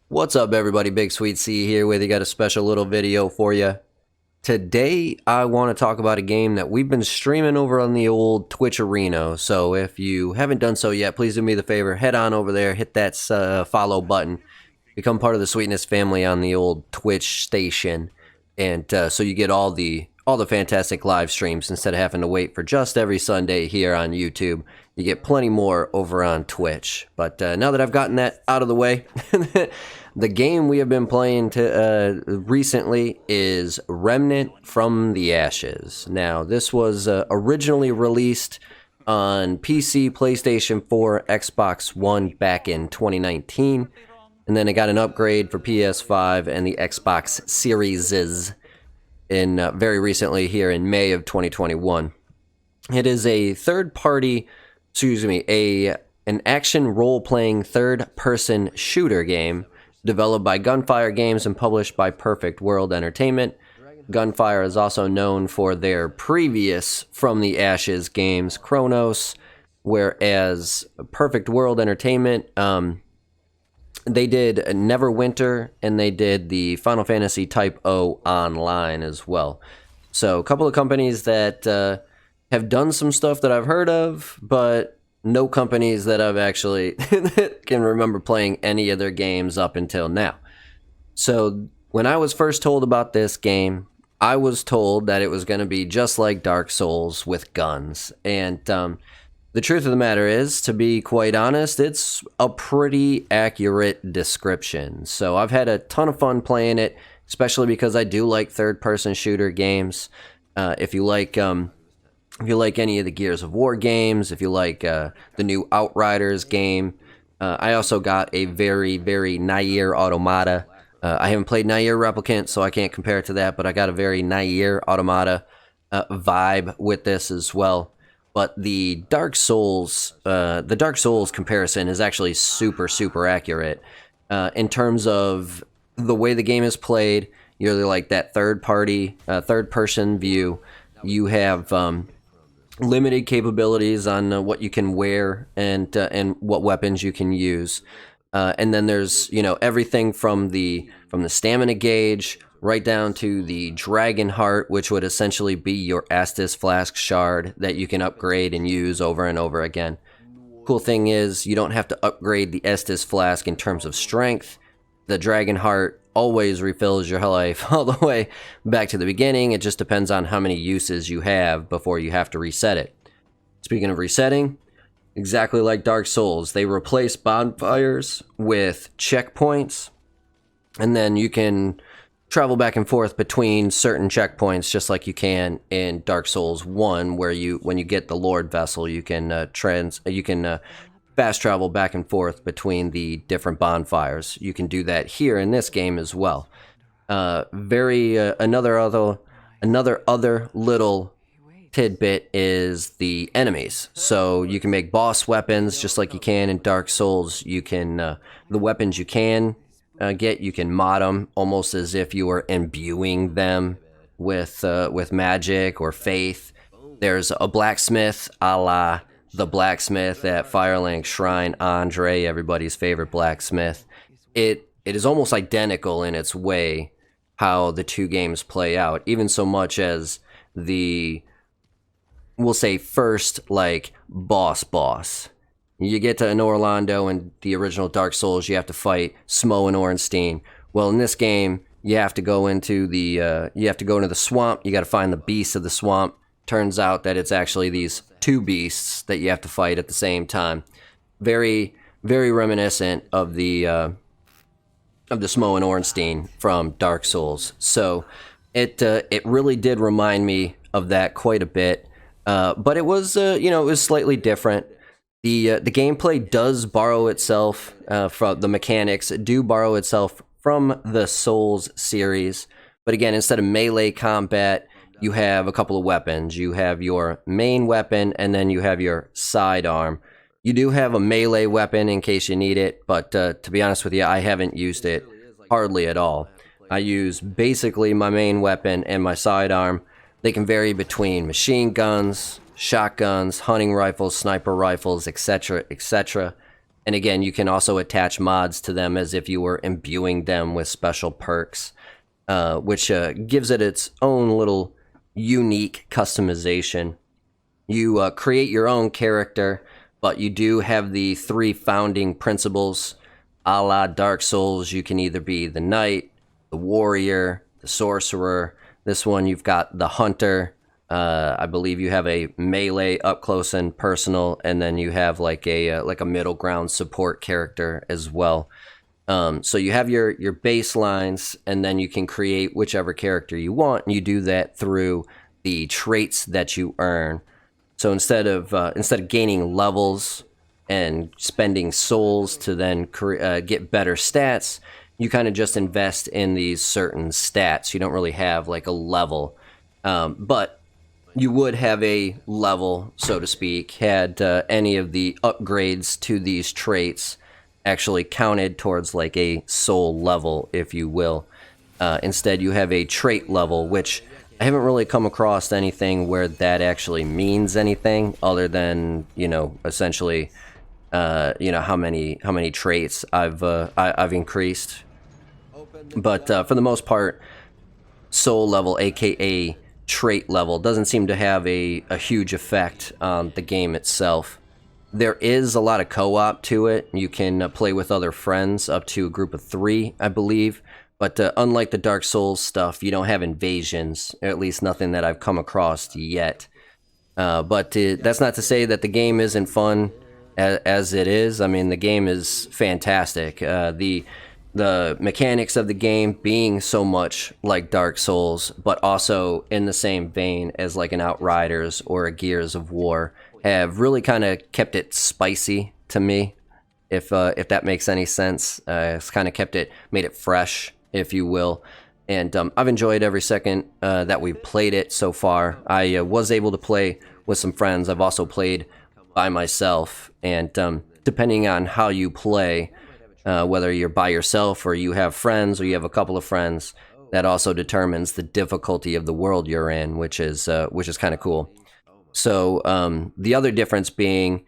What's up, everybody? BigSweetC here with you. Got a special little video for you. Today, I want to talk about a game that we've been streaming over on the old Twitch Arena. So if you haven't done so yet, please do me the favor, head on over there, hit that follow button, become part of the Sweetness family on the old Twitch station, and so you get all the fantastic live streams instead of having to wait for just every Sunday here on YouTube. You get plenty more over on Twitch. But now that I've gotten that out of the way, the game we have been playing recently is Remnant from the Ashes. Now, this was originally released on PC, PlayStation 4, Xbox One back in 2019, and then it got an upgrade for PS5 and the Xbox Series in very recently here in May of 2021. It is a an action role-playing third-person shooter game developed by Gunfire Games and published by Perfect World Entertainment. Gunfire is also known for their previous From the Ashes games, Chronos, whereas Perfect World Entertainment, they did Neverwinter, and they did the Final Fantasy Type O Online as well. So a couple of companies that have done some stuff that I've heard of, but no companies that I've actually can remember playing any of their games up until now. So when I was first told about this game, I was told that it was going to be just like Dark Souls with guns. And the truth of the matter is, to be quite honest, it's a pretty accurate description. So I've had a ton of fun playing it, especially because I do like third-person shooter games. If you like any of the Gears of War games, if you like the new Outriders game, I also got a very, very Nier Automata. I haven't played Nier Replicant, so I can't compare it to that, but I got a very Nier Automata vibe with this as well. But the Dark Souls comparison is actually super, super accurate in terms of the way the game is played. You're like that third-person view. You have limited capabilities on what you can wear and what weapons you can use, and then there's everything from the stamina gauge right down to the Dragon Heart, which would essentially be your Estus Flask shard that you can upgrade and use over and over again. Cool thing is, you don't have to upgrade the Estus Flask in terms of strength. The Dragon Heart always refills your life all the way back to the beginning. It just depends on how many uses you have before you have to reset it. Speaking of resetting, exactly like Dark Souls, they replace bonfires with checkpoints, and then you can travel back and forth between certain checkpoints just like you can in Dark Souls 1, where when you get the Lord Vessel, you can fast travel back and forth between the different bonfires. You can do that here in this game as well. Another little tidbit is the enemies. So you can make boss weapons just like you can in Dark Souls. You can the weapons you can get, you can mod them almost as if you were imbuing them with magic or faith. There's a blacksmith a la the blacksmith at Firelink Shrine, Andre, everybody's favorite blacksmith. It is almost identical in its way how the two games play out, even so much as we'll say first, like, boss. You get to Orlando in the original Dark Souls, you have to fight Smo and Ornstein. Well, in this game, you have to go into the swamp. You got to find the beast of the swamp. Turns out that it's actually these two beasts that you have to fight at the same time. Very, very reminiscent of the Smo and Ornstein from Dark Souls. So it really did remind me of that quite a bit. But it was it was slightly different. The gameplay does borrow itself from the mechanics. Do borrow itself from the Souls series, but again, instead of melee combat, you have a couple of weapons. You have your main weapon, and then you have your sidearm. You do have a melee weapon in case you need it, but to be honest with you, I haven't used it hardly at all. I use basically my main weapon and my sidearm They can vary between machine guns, shotguns, hunting rifles, sniper rifles, etc., etc. And again, you can also attach mods to them as if you were imbuing them with special perks, which gives it its own little unique customization. You create your own character, but you do have the 3 founding principles. A la Dark Souls, you can either be the knight, the warrior, the sorcerer. This one, you've got the hunter. I believe you have a melee up close and personal, and then you have like a middle ground support character as well. So you have your baselines, and then you can create whichever character you want, and you do that through the traits that you earn. So instead of gaining levels and spending souls to then get better stats, you kind of just invest in these certain stats. You don't really have like a level, but you would have a level, so to speak, had any of the upgrades to these traits actually counted towards like a soul level, if you will. Instead, you have a trait level, which I haven't really come across anything where that actually means anything other than, essentially, how many traits I've increased. But for the most part, soul level, aka trait level, doesn't seem to have a huge effect on the game itself. There is a lot of co-op to it. You can play with other friends up to a group of 3, I believe. But unlike the Dark Souls stuff, you don't have invasions, or at least nothing that I've come across yet. But that's not to say that the game isn't fun as it is. I mean, the game is fantastic. The mechanics of the game being so much like Dark Souls, but also in the same vein as like an Outriders or a Gears of War, have really kind of kept it spicy to me, if that makes any sense. It's kind of made it fresh, if you will. And I've enjoyed every second that we've played it so far. I was able to play with some friends. I've also played by myself, and depending on how you play, whether you're by yourself or you have friends or you have a couple of friends, that also determines the difficulty of the world you're in, which is kind of cool. So the other difference being,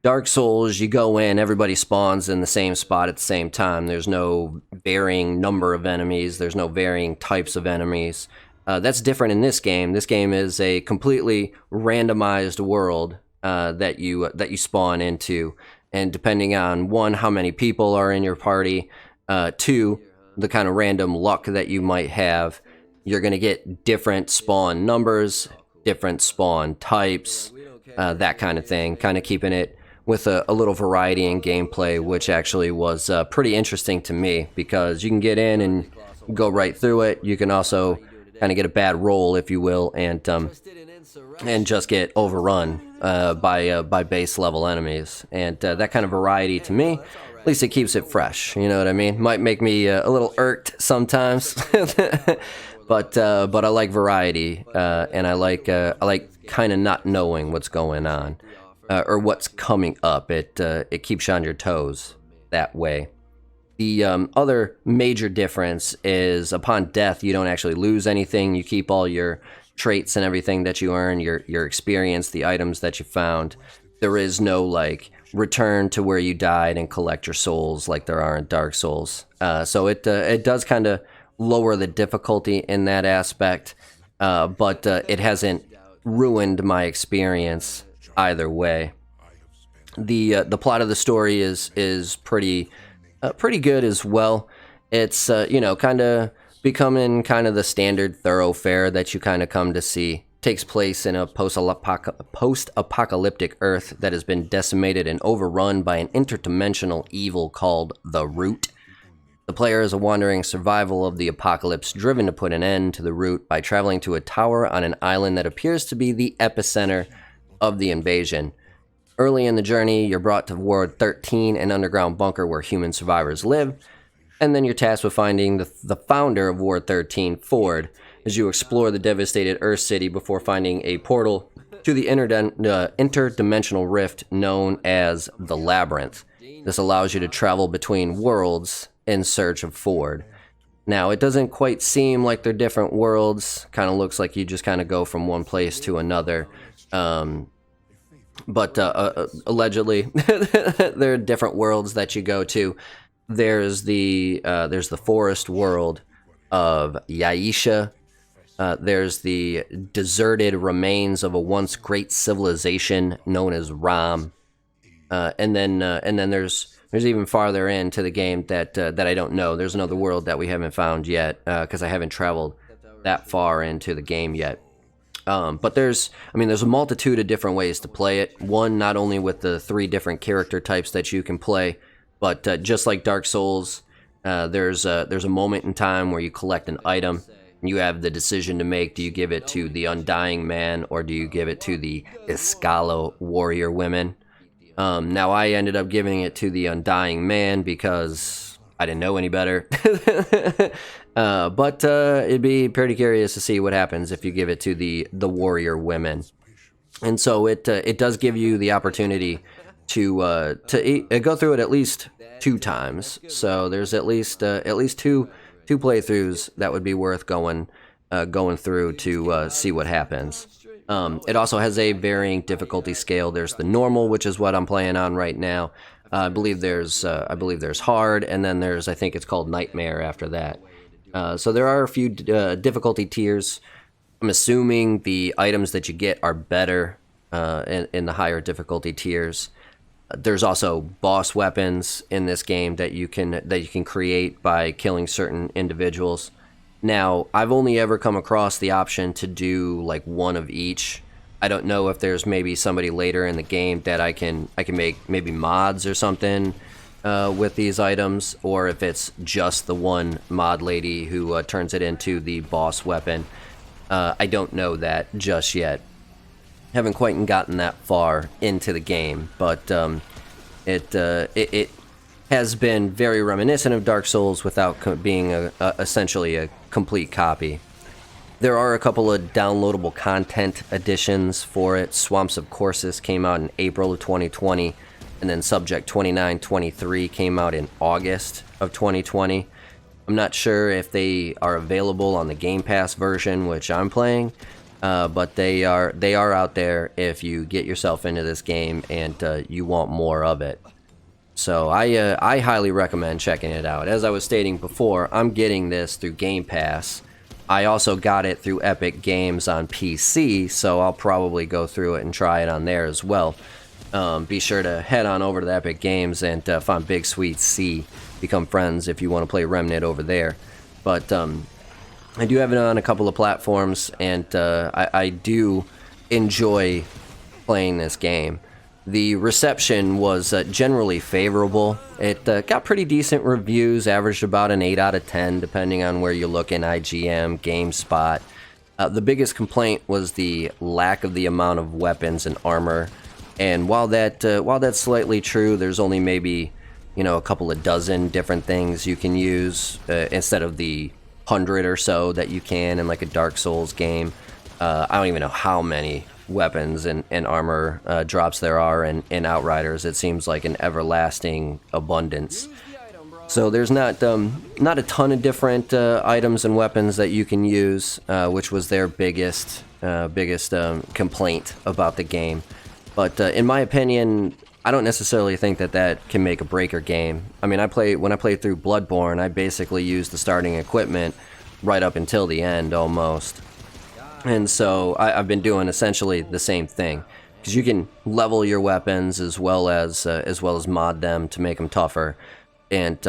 Dark Souls, you go in, everybody spawns in the same spot at the same time. There's no varying number of enemies. There's no varying types of enemies. That's different in this game. This game is a completely randomized world that you spawn into. And depending on 1, how many people are in your party, 2, the kind of random luck that you might have, you're going to get different spawn numbers, different spawn types, that kind of thing, kind of keeping it with a little variety in gameplay, which actually was pretty interesting to me, because you can get in and go right through it. You can also kind of get a bad roll, if you will, and just get overrun by base level enemies. And that kind of variety, to me, at least it keeps it fresh. You know what I mean? Might make me a little irked sometimes, but I like variety, and I like kind of not knowing what's going on. Or what's coming up. It keeps you on your toes that way. The other major difference is, upon death, you don't actually lose anything. You keep all your traits and everything that you earn, your experience, the items that you found. There is no like return to where you died and collect your souls like there are in Dark Souls. So it does kind of lower the difficulty in that aspect, but it hasn't ruined my experience either way. The plot of the story is pretty good as well. It's kind of becoming kind of the standard thoroughfare that you kind of come to see. Takes place in a post-apocalyptic Earth that has been decimated and overrun by an interdimensional evil called the Root. The player is a wandering survival of the apocalypse, driven to put an end to the Root by traveling to a tower on an island that appears to be the epicenter of the invasion. Early in the journey, you're brought to Ward 13, an underground bunker where human survivors live, and then you're tasked with finding the founder of Ward 13, Ford, as you explore the devastated Earth City before finding a portal to the interdimensional rift known as the Labyrinth. This allows you to travel between worlds in search of Ford. Now, it doesn't quite seem like they're different worlds. Kind of looks like you just kind of go from one place to another. But allegedly, there are different worlds that you go to. There's the forest world of Yaisha. There's the deserted remains of a once great civilization known as Ram. And then there's even farther into the game that I don't know. There's another world that we haven't found yet because I haven't traveled that far into the game yet. But there's a multitude of different ways to play it. One, not only with the 3 different character types that you can play, but just like Dark Souls, there's a moment in time where you collect an item. You have the decision to make. Do you give it to the Undying Man or do you give it to the Iskalo warrior women? Now, I ended up giving it to the Undying Man because I didn't know any better. But it'd be pretty curious to see what happens if you give it to the warrior women. And so it does give you the opportunity to go through it at least 2 times. So there's at least two playthroughs that would be worth going through to see what happens. It also has a varying difficulty scale. There's the normal, which is what I'm playing on right now. I believe there's hard, and then I think it's called nightmare after that. So there are a few difficulty tiers. I'm assuming the items that you get are better in the higher difficulty tiers. There's also boss weapons in this game that you can create by killing certain individuals. Now, I've only ever come across the option to do like one of each. I don't know if there's maybe somebody later in the game that I can make maybe mods or something with these items, or if it's just the one mod lady who turns it into the boss weapon. I don't know that just yet. Haven't quite gotten that far into the game, but it has been very reminiscent of Dark Souls without being essentially a complete copy. There are a couple of downloadable content additions for it. Swamps of Corsus came out in April of 2020, and then Subject 2923 came out in August of 2020. I'm not sure if they are available on the Game Pass version, which I'm playing, but they are out there if you get yourself into this game and you want more of it. So I highly recommend checking it out. As I was stating before, I'm getting this through Game Pass. I also got it through Epic Games on PC, so I'll probably go through it and try it on there as well. Be sure to head on over to the Epic Games and find BigSweetC. Become friends if you want to play Remnant over there. But I do have it on a couple of platforms, and I do enjoy playing this game. The reception was generally favorable. It got pretty decent reviews, averaged about an 8 out of 10, depending on where you look in IGN, GameSpot. The biggest complaint was the lack of the amount of weapons and armor. And while that's slightly true, there's only maybe a couple of dozen different things you can use instead of the 100 or so that you can in like a Dark Souls game. I don't even know how many weapons and armor drops there are in Outriders. It seems like an everlasting abundance. So there's not a ton of different items and weapons that you can use, which was their biggest complaint about the game. But in my opinion, I don't necessarily think that can make a break or game. I mean, when I played through Bloodborne, I basically used the starting equipment right up until the end almost. And so I've been doing essentially the same thing, because you can level your weapons as well as mod them to make them tougher. And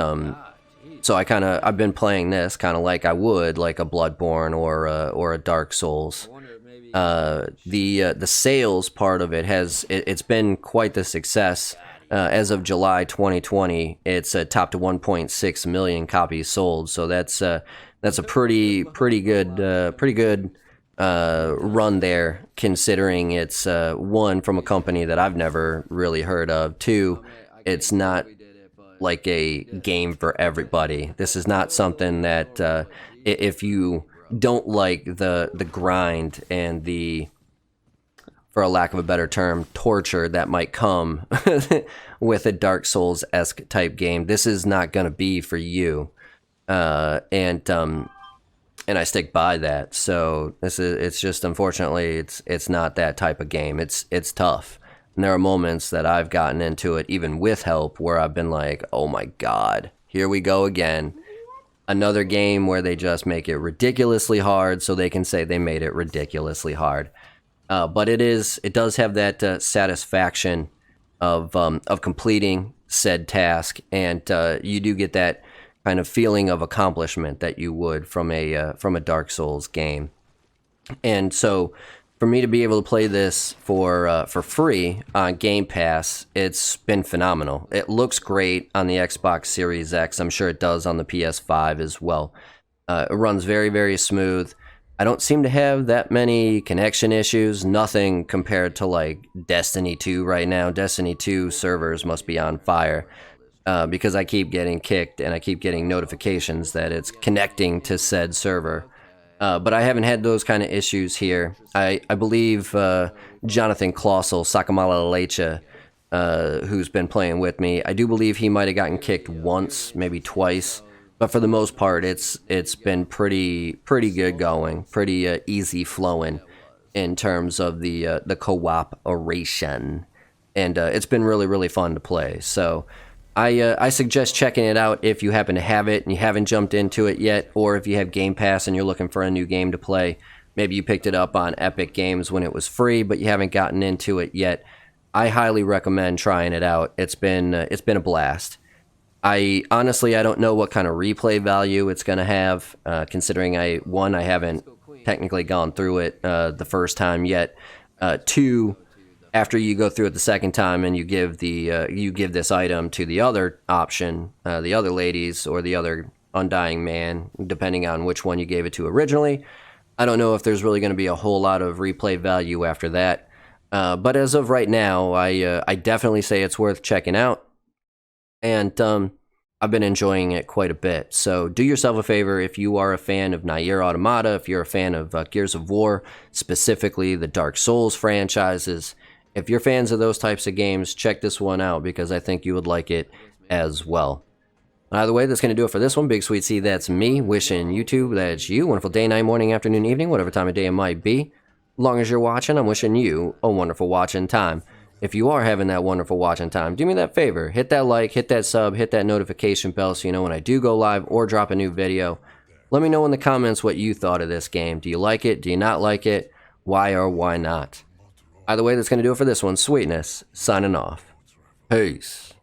so I've been playing this kind of like I would like a Bloodborne or a Dark Souls. The sales part of it it's been quite the success. As of July 2020, it's topped to 1.6 million copies sold. So that's a pretty good run there, considering it's one, from a company that I've never really heard of. Two, it's not like a game for everybody. This is not something that if you don't like the grind and the, for a lack of a better term, torture that might come with a Dark Souls-esque type game, this is not going to be for you. And I stick by that. So it's just unfortunately it's not that type of game. It's tough. And there are moments that I've gotten into it even with help where I've been like, "Oh my god, here we go again." Another game where they just make it ridiculously hard so they can say they made it ridiculously hard. But it does have that satisfaction of completing said task, and you do get that kind of feeling of accomplishment that you would from a Dark Souls game. And so, for me to be able to play this for free on Game Pass, it's been phenomenal. It looks great on the Xbox Series X. I'm sure it does on the PS5 as well. It runs very, very smooth. I don't seem to have that many connection issues. Nothing compared to like Destiny 2 right now. Destiny 2 servers must be on fire because I keep getting kicked and I keep getting notifications that it's connecting to said server. But I haven't had those kind of issues here. I believe Jonathan Klossel, Sakamala Lecha, who's been playing with me, I do believe he might have gotten kicked once, maybe twice. But for the most part, it's been pretty good going, pretty easy flowing in terms of the cooperation, and it's been really fun to play. So I suggest checking it out if you happen to have it and you haven't jumped into it yet, or if you have Game Pass and you're looking for a new game to play. Maybe you picked it up on Epic Games when it was free, but you haven't gotten into it yet. I highly recommend trying it out. It's been a blast. I don't know what kind of replay value it's going to have, considering I haven't technically gone through it the first time yet. Two, after you go through it the second time and you give this item to the other option, the other ladies or the other Undying Man, depending on which one you gave it to originally, I don't know if there's really going to be a whole lot of replay value after that. But as of right now, I definitely say it's worth checking out. And I've been enjoying it quite a bit. So do yourself a favor if you are a fan of Nier Automata, if you're a fan of Gears of War, specifically the Dark Souls franchises. If you're fans of those types of games, check this one out because I think you would like it as well. Either way, that's going to do it for this one. BigSweetC, that's me, wishing YouTube, that's you, wonderful day, night, morning, afternoon, evening, whatever time of day it might be. As long as you're watching, I'm wishing you a wonderful watching time. If you are having that wonderful watching time, do me that favor. Hit that like, hit that sub, hit that notification bell so you know when I do go live or drop a new video. Let me know in the comments what you thought of this game. Do you like it? Do you not like it? Why or why not? Either way, that's going to do it for this one. Sweetness, signing off. Peace.